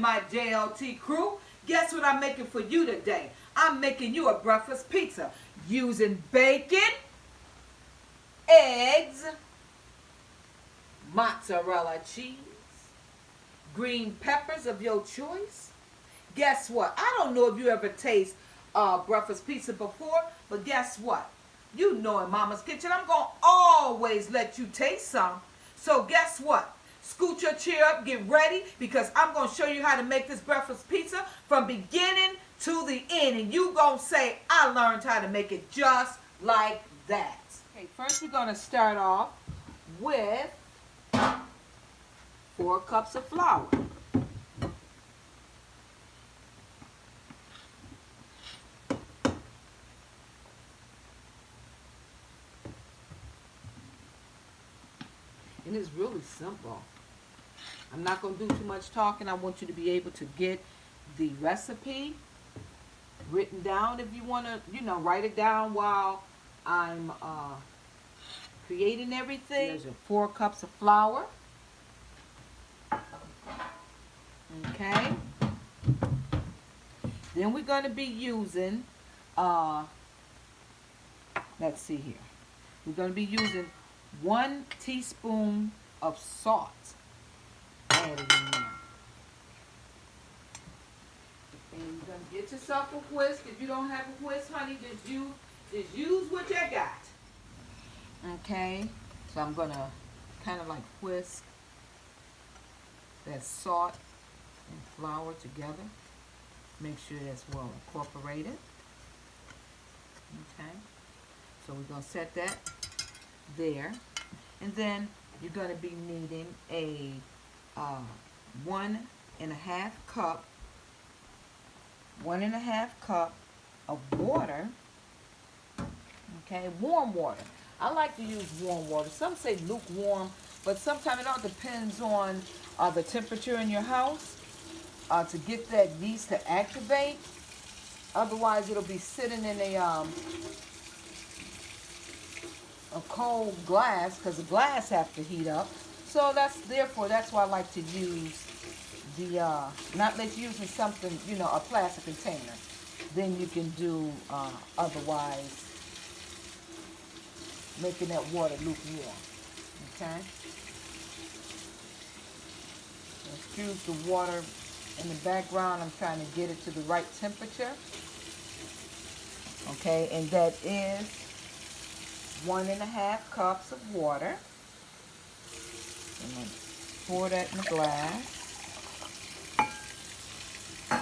my JLT crew. Guess what I'm making for you today? I'm making you a breakfast pizza using bacon, eggs, mozzarella cheese, green peppers of your choice. Guess what? I don't know if you ever taste breakfast pizza before, but guess what? You know in Mama's Kitchen, I'm going to always let you taste some. So guess what? Scoot your chair up, get ready, because I'm going to show you how to make this breakfast pizza from beginning to the end. And you going to say, I learned how to make it just like that. Okay, first we're going to start off with 4 cups of flour. And it's really simple. I'm not going to do too much talking. I want you to be able to get the recipe written down if you want to, write it down while I'm creating everything. There's your 4 cups of flour. Okay. Then we're going to be using, let's see here. We're going to be using 1 teaspoon of salt added in there. And you're going to get yourself a whisk. If you don't have a whisk, honey, just use what you got. Okay, so I'm going to kind of like whisk that salt and flour together. Make sure that's well incorporated. Okay, so we're going to set that there. And then you're going to be needing a 1.5 cup of water. Okay, warm water. I like to use warm water. Some say lukewarm, but sometimes it all depends on the temperature in your house to get that yeast to activate. Otherwise, it'll be sitting in a cold glass, because the glass have to heat up. So that's why I like to use the not let you use something, a plastic container. Then you can do otherwise making that water lukewarm. Okay. Excuse the water in the background. I'm trying to get it to the right temperature. Okay, and that is 1.5 cups of water. I'm going to pour that in the glass.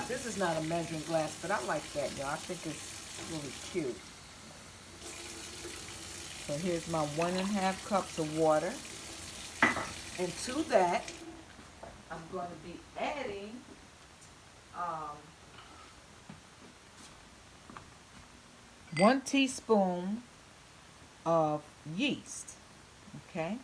This is not a measuring glass, but I like that, y'all. I think it's really cute. So here's my 1.5 cups of water. And to that, I'm going to be adding 1 teaspoon of yeast. Okay.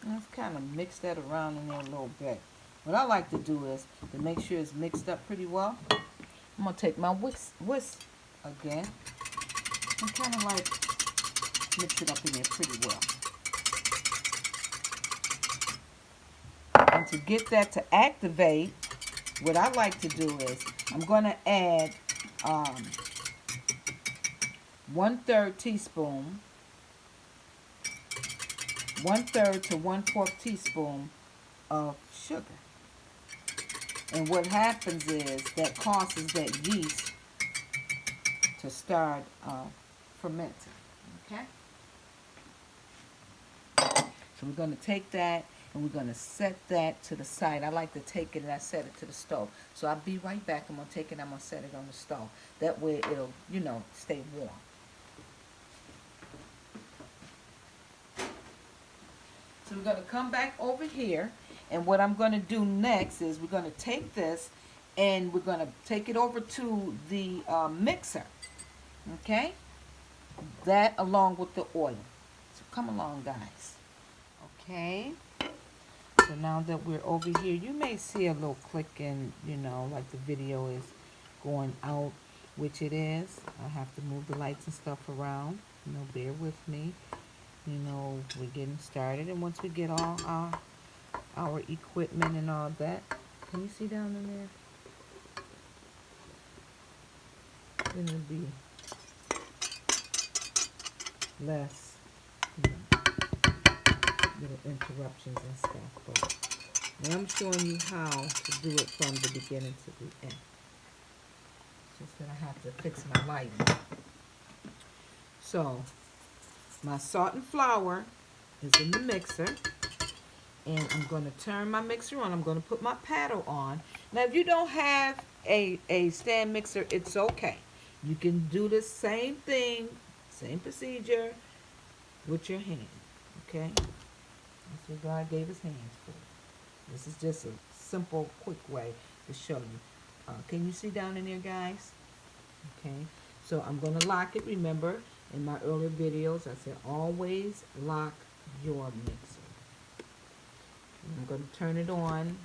Let's kind of mix that around in there a little bit. What I like to do is to make sure it's mixed up pretty well. I'm going to take my whisk again and kind of like mix it up in there pretty well. And to get that to activate, what I like to do is I'm going to add 1/3 teaspoon, 1/3 to 1/4 teaspoon of sugar. And what happens is that causes that yeast to start fermenting. Okay? So we're going to take that and we're going to set that to the side. I like to take it and I set it to the stove. So I'll be right back. I'm going to take it and I'm going to set it on the stove. That way it'll, stay warm. So we're going to come back over here, and what I'm going to do next is we're going to take this and we're going to take it over to the mixer. Okay? That along with the oil. So come along, guys. Okay. So now that we're over here, you may see a little clicking, like the video is going out, which it is. I have to move the lights and stuff around. Bear with me. We're getting started, and once we get all our our equipment and all that. Can you see down in there? Then it'll be less, you know, little interruptions and stuff. But now I'm showing you how to do it from the beginning to the end. It's just that I have to fix my lighting. So my salt and flour is in the mixer. And I'm going to turn my mixer on. I'm going to put my paddle on. Now, if you don't have a stand mixer, it's okay. You can do the same thing, same procedure with your hand. Okay? That's what God gave us hands for. This is just a simple, quick way to show you. Can you see down in there, guys? Okay. So I'm going to lock it. Remember, in my earlier videos, I said always lock your mixer. I'm going to turn it on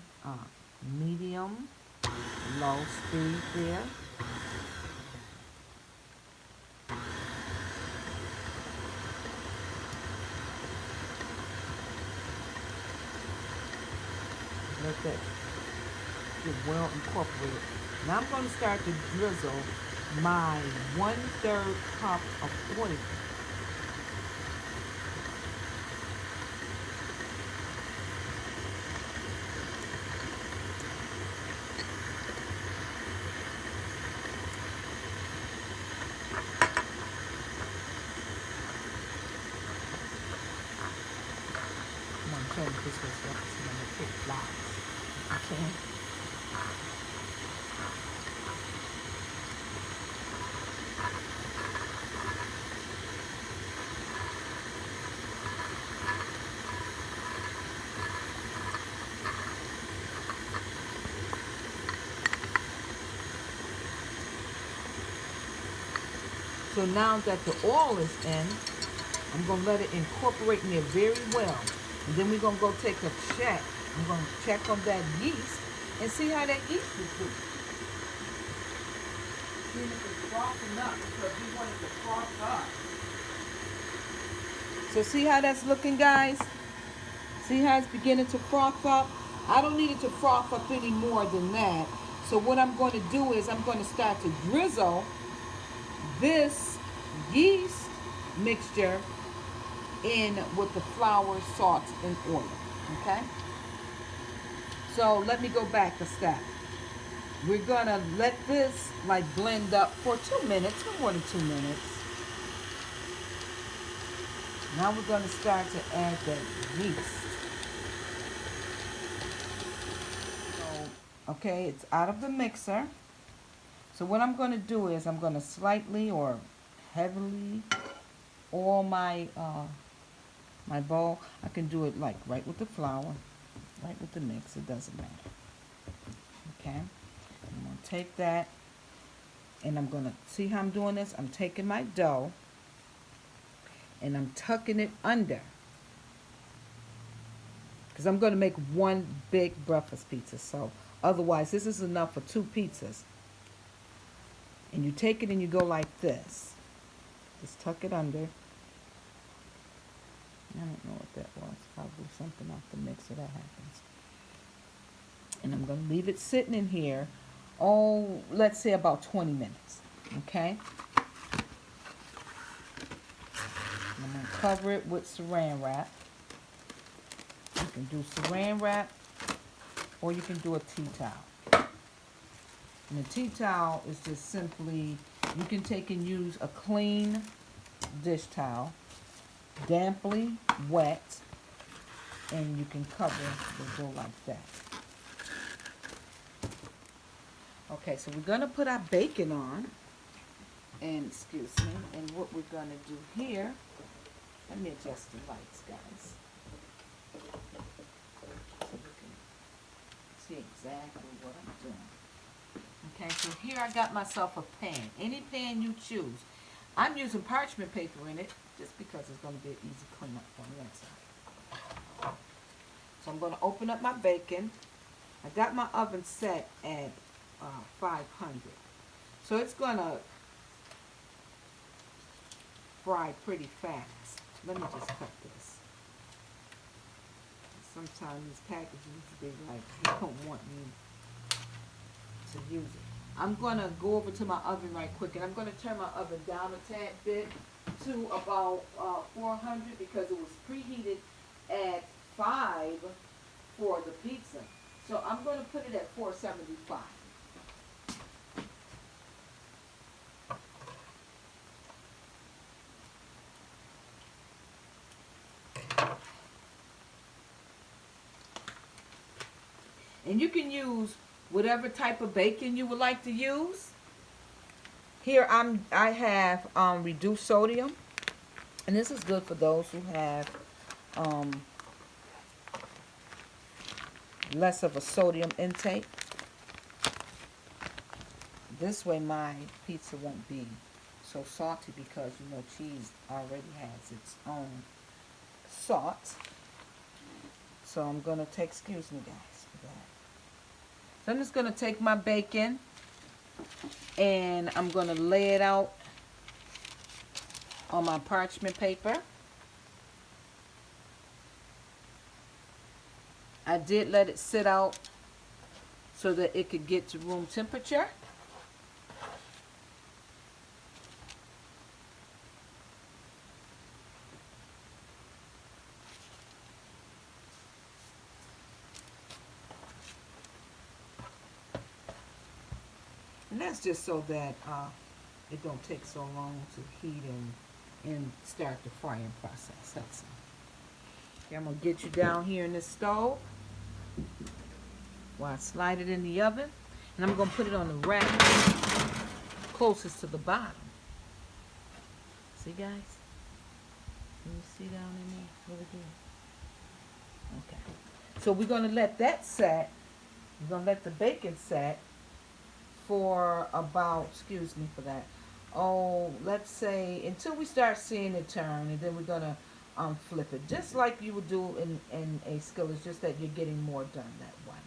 medium, low speed there. Let that get well incorporated. Now I'm going to start to drizzle my 1/3 cup of oil. I'm going to turn this way so I can see my quick flies. Okay. So now that the oil is in, I'm going to let it incorporate in there very well. And then we're going to go take a check. I'm going to check on that yeast and see how that yeast is doing. See if it's frothing up, because we want it to froth up. So see how that's looking, guys? See how it's beginning to froth up? I don't need it to froth up any more than that. So what I'm going to do is I'm going to start to drizzle this yeast mixture in with the flour, salt, and oil. Okay? So let me go back a step. We're going to let this like blend up for 2 minutes, no more than 2 minutes. Now we're going to start to add that yeast. So, okay, it's out of the mixer. So what I'm going to do is I'm going to slightly or heavily oil my my bowl. I can do it like right with the flour, right with the mix. It doesn't matter. Okay. I'm going to take that and I'm going to see how I'm doing this. I'm taking my dough and I'm tucking it under, because I'm going to make one big breakfast pizza. So otherwise this is enough for 2 pizzas. And you take it and you go like this. Just tuck it under. I don't know what that was. Probably something off the mixer that happens. And I'm going to leave it sitting in here, oh, let's say about 20 minutes. Okay? And I'm going to cover it with saran wrap. You can do saran wrap or you can do a tea towel. And a tea towel is just simply, you can take and use a clean dish towel, damply wet, and you can cover the dough like that. Okay, so we're going to put our bacon on, and excuse me, and what we're going to do here, let me adjust the lights, guys, so we can see exactly what I'm doing. Okay, so here I got myself a pan, any pan you choose. I'm using parchment paper in it, just because it's going to be an easy cleanup for me, that's all. So I'm going to open up my bacon. I got my oven set at 500. So it's going to fry pretty fast. Let me just cut this. sometimes these packages, they like, they don't want me to use it. I'm going to go over to my oven right quick, and I'm going to turn my oven down a tad bit to about 400 because it was preheated at 5 for the pizza. So I'm going to put it at 475. And you can use whatever type of bacon you would like to use. Here I have reduced sodium, and this is good for those who have less of a sodium intake. This way my pizza won't be so salty because, you know, cheese already has its own salt. So I'm going to take, excuse me guys for that. So I'm just going to take my bacon and I'm going to lay it out on my parchment paper. I did let it sit out so that it could get to room temperature. And that's just so that it don't take so long to heat and start the frying process. That's all. Okay, I'm going to get you down here in this stove while I slide it in the oven. And I'm going to put it on the rack closest to the bottom. See, guys? Can you see down in there? Really good. Okay. So we're going to let that set. We're going to let the bacon set for about, excuse me for that, let's say until we start seeing it turn, and then we're going to flip it. Just like you would do in a skillet, it's just that you're getting more done that way.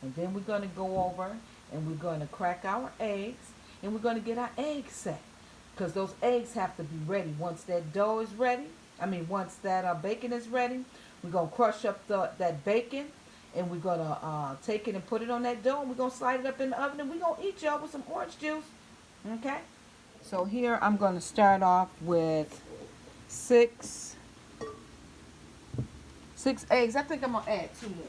And then we're going to go over and we're going to crack our eggs, and we're going to get our eggs set. Because those eggs have to be ready. Once that dough is ready, once that bacon is ready, we're going to crush up that bacon, and we're going to take it and put it on that dough, and we're going to slide it up in the oven, and we're going to eat y'all with some orange juice. Okay? So here I'm going to start off with six eggs. I think I'm going to add 2 more.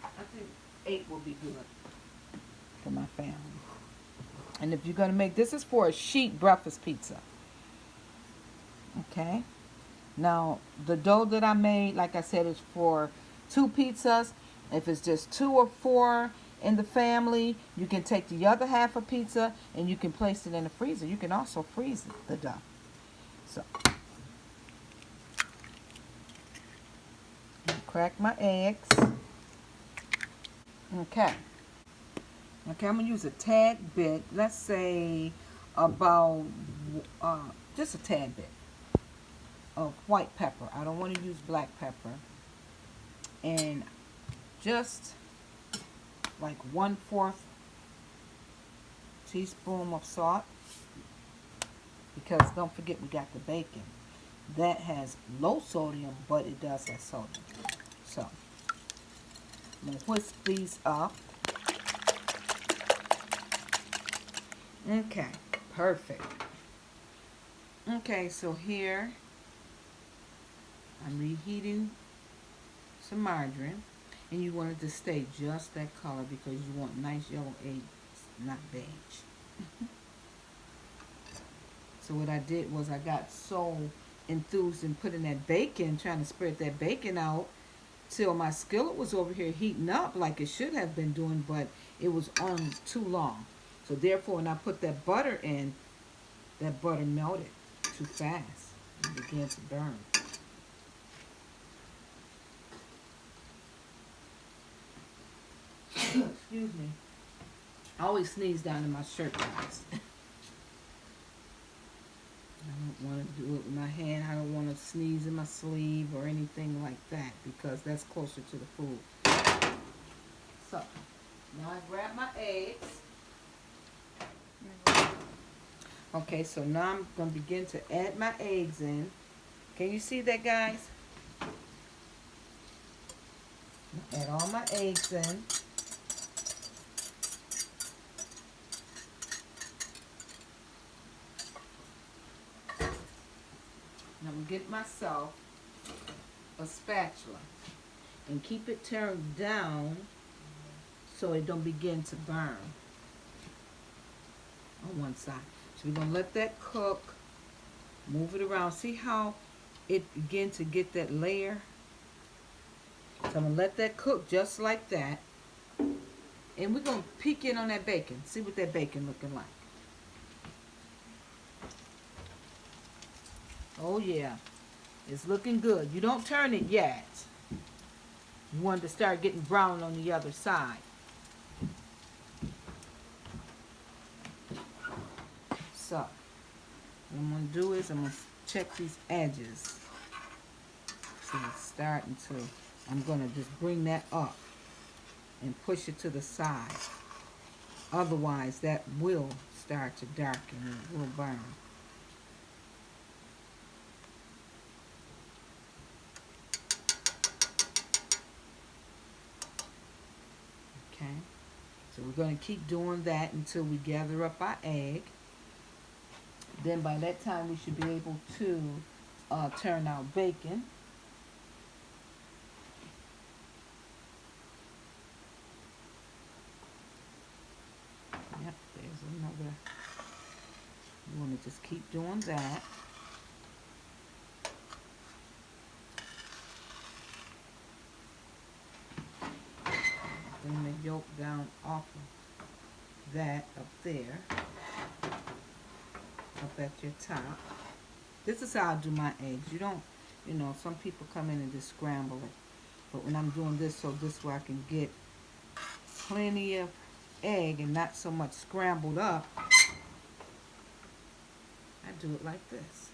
I think 8 will be good for my family. And if you're going to make, this is for a sheet breakfast pizza. Okay? Now, the dough that I made, like I said, is for 2 pizzas. If it's just 2 or 4 in the family, you can take the other half of pizza and you can place it in the freezer. You can also freeze the dough. So, crack my eggs. Okay. Okay, I'm going to use a tad bit, let's say about just a tad bit of white pepper. I don't want to use black pepper. And just like 1/4 teaspoon of salt, because don't forget we got the bacon. That has low sodium, but it does have sodium. So, I'm going to whisk these up. Okay, perfect. Okay, so here I'm reheating some margarine, and you want it to stay just that color because you want nice yellow eggs, not beige. So what I did was I got so enthused in putting that bacon, trying to spread that bacon out, till my skillet was over here heating up like it should have been doing, but it was on too long. So therefore, when I put that butter in, that butter melted too fast and began to burn. Excuse me. I always sneeze down in my shirt, guys. I don't want to do it with my hand. I don't want to sneeze in my sleeve or anything like that because that's closer to the food. So, now I grab my eggs. Okay, so now I'm going to begin to add my eggs in. Can you see that, guys? Add all my eggs in. And I'm going to get myself a spatula and keep it turned down so it don't begin to burn on one side. So we're going to let that cook. Move it around. See how it begin to get that layer? So I'm going to let that cook just like that. And we're going to peek in on that bacon. See what that bacon looking like. Oh yeah. It's looking good. You don't turn it yet. You want it to start getting brown on the other side. So, what I'm going to do is I'm going to check these edges. See, it's starting to, I'm going to just bring that up and push it to the side. Otherwise, that will start to darken and it will burn. Okay, so we're going to keep doing that until we gather up our egg. Then by that time we should be able to turn our bacon. Yep, there's another. You want to just keep doing that. Bring the yolk down off of that up there, up at your top. This is how I do my eggs. You don't, you know, some people come in and just scramble it. But when I'm doing this, so this way I can get plenty of egg and not so much scrambled up, I do it like this.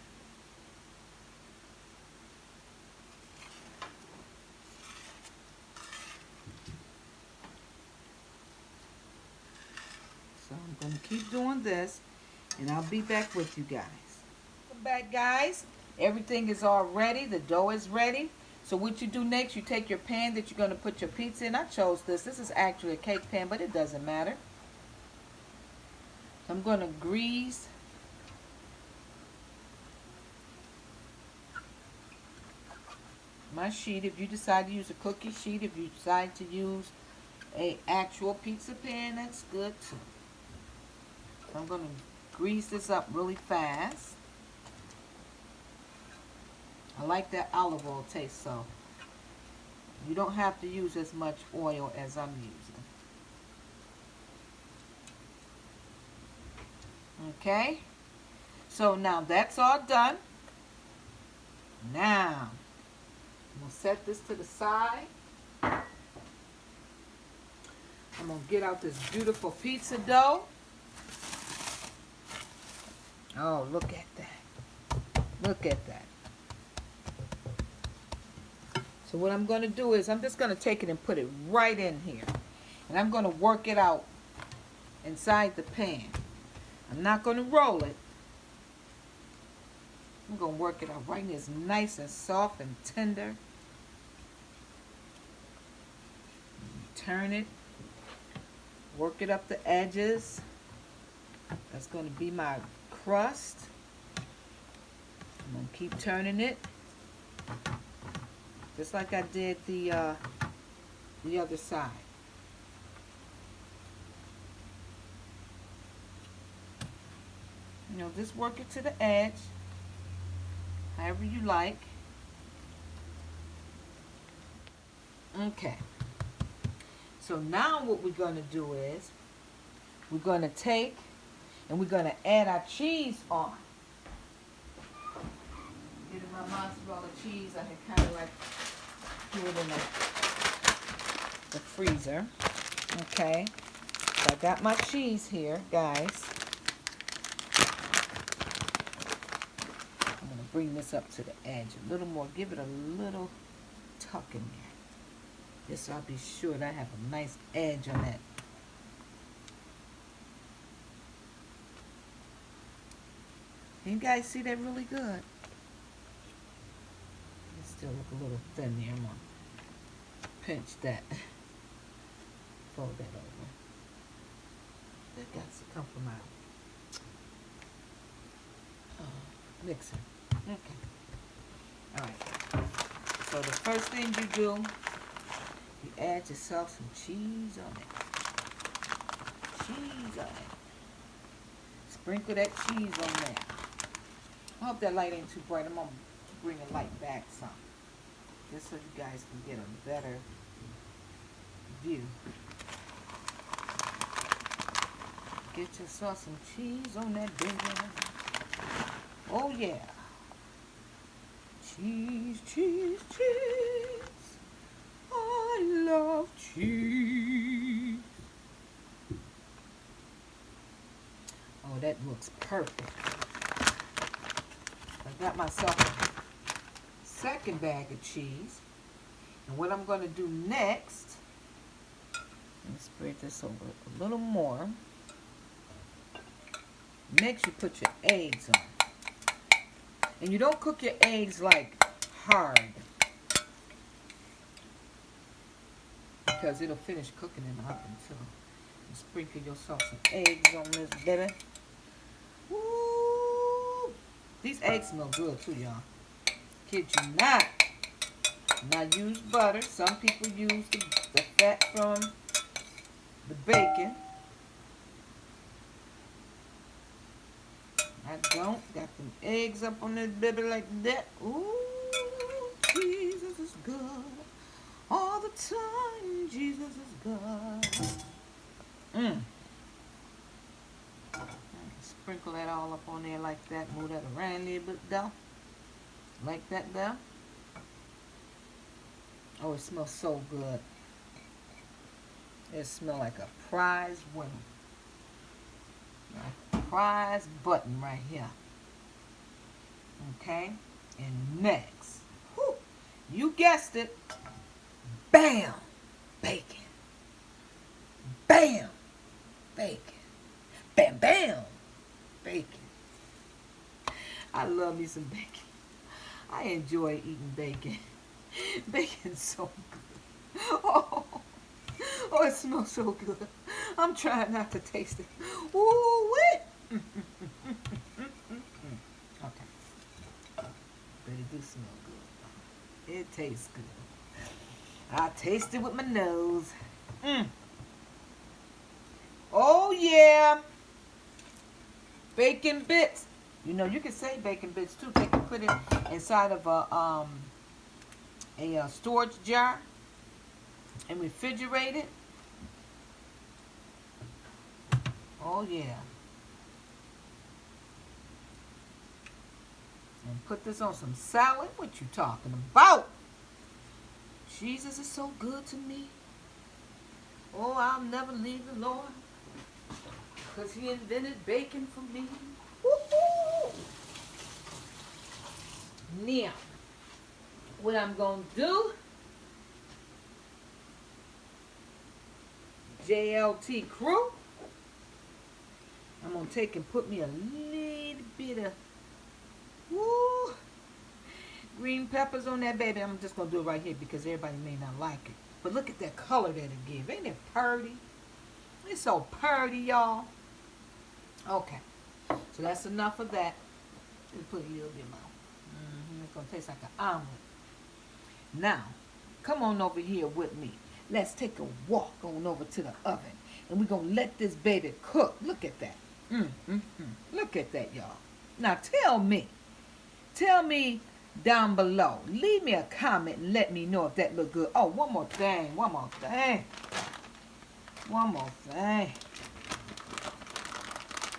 So I'm going to keep doing this, and I'll be back with you guys. Welcome back, guys. Everything is all ready. The dough is ready. So what you do next, you take your pan that you're going to put your pizza in. I chose this. This is actually a cake pan, but it doesn't matter. So I'm going to grease my sheet. If you decide to use a cookie sheet, if you decide to use a actual pizza pan, that's good too. So I'm going to grease this up really fast. I like that olive oil taste, so you don't have to use as much oil as I'm using. Okay, so now that's all done. Now, I'm going to set this to the side. I'm going to get out this beautiful pizza dough. Oh, look at that. Look at that. So what I'm going to do is I'm just going to take it and put it right in here. And I'm going to work it out inside the pan. I'm not going to roll it. I'm going to work it out right in here. It's nice and soft and tender. Turn it. Work it up the edges. That's going to be my crust. I'm going to keep turning it. Just like I did the other side. You know, just work it to the edge, however you like. Okay. So now what we're going to do is, we're going to take and we're going to add our cheese on. Getting my mozzarella cheese, I had kind of like put it in the freezer. Okay. So I got my cheese here, guys. I'm going to bring this up to the edge a little more. Give it a little tuck in there. Just so I'll be sure that I have a nice edge on that. Can you guys see that really good? It still look a little thin there. I'm going to pinch that. Fold that over. That got to come from out. Mixer. Okay. Alright. So the first thing you do, you add yourself some cheese on it. Cheese on it. Sprinkle that cheese on there. I hope that light ain't too bright. I'm going to bring the light back some. Just so you guys can get a better view. Get yourself some cheese on that baby. Oh yeah. Cheese, cheese, cheese. I love cheese. Oh, that looks perfect. I got myself a second bag of cheese. And what I'm going to do next, let me spread this over a little more. Next, you put your eggs on. And you don't cook your eggs like hard, because it'll finish cooking in the oven too. You sprinkle yourself some eggs on this baby. Woo! These eggs smell good too, y'all. Kid you not. Now use butter. Some people use the fat from the bacon. I don't. Got them eggs up on this baby like that. Ooh, Jesus is good. All the time, Jesus is good. Sprinkle that all up on there like that. Move that around a little bit there. Like that there. Oh, it smells so good. It smells like a prize winner. Prize button right here. Okay? And next, whew, you guessed it, bam, bacon. Bam, bacon. Bam, bam, bacon. I love me some bacon. I enjoy eating bacon. Bacon's so good. Oh, it smells so good. I'm trying not to taste it. Ooh, wee. Okay. But it do smell good. It tastes good. I taste it with my nose. Oh, yeah. Bacon bits. You know, you can say bacon bits, too. They can put it inside of a storage jar and refrigerate it. Oh, yeah. And put this on some salad. What you talking about? Jesus is so good to me. Oh, I'll never leave the Lord, because he invented bacon for me. Woo-hoo! Now, what I'm going to do, JLT crew, I'm going to take and put me a little bit of green peppers on that baby. I'm just going to do it right here because everybody may not like it. But look at that color that it gives. Ain't it pretty? It's so pretty, y'all. Okay. So that's enough of that. Let's put a little bit more. It's going to taste like an omelet. Now, come on over here with me. Let's take a walk on over to the oven. And we're going to let this baby cook. Look at that. Look at that, y'all. Now, tell me down below. Leave me a comment and let me know if that look good. Oh, one more thing.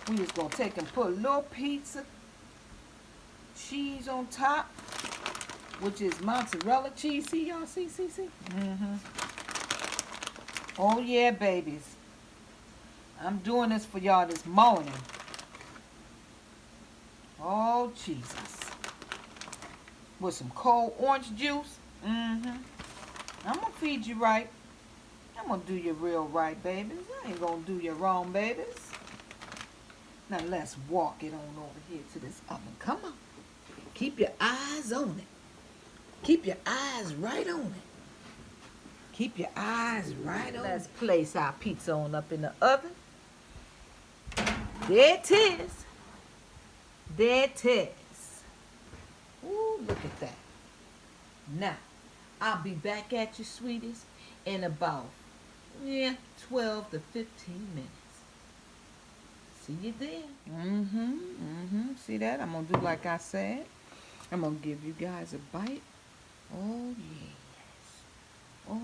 We just going to take and put a little pizza cheese on top, which is mozzarella cheese. See, y'all? See? Oh, yeah, babies. I'm doing this for y'all this morning. Oh, Jesus. With some cold orange juice. I'm going to feed you right. I'm going to do you real right, babies. I ain't going to do you wrong, babies. Now, let's walk it on over here to this oven. Come on. Keep your eyes on it. Keep your eyes right on it. Keep your eyes right on. Let's place our pizza on up in the oven. There it is. There it is. Ooh, look at that. Now, I'll be back at you, sweeties, in about 12 to 15 minutes. See you then. See that? I'm going to do like I said. I'm going to give you guys a bite. Oh, yes. Oh,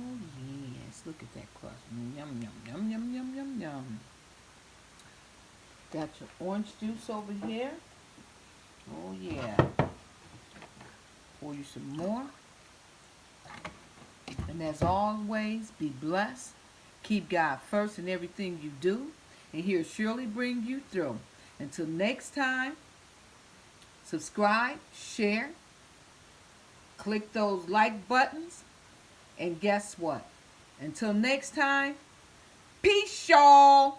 yes. Look at that crust. Yum, yum, yum, yum, yum, yum, yum. Got your orange juice over here. Oh, yeah. Pour you some more. And as always, be blessed. Keep God first in everything you do. And He'll surely bring you through. Until next time, subscribe, share, click those like buttons. And guess what? Until next time, peace, y'all.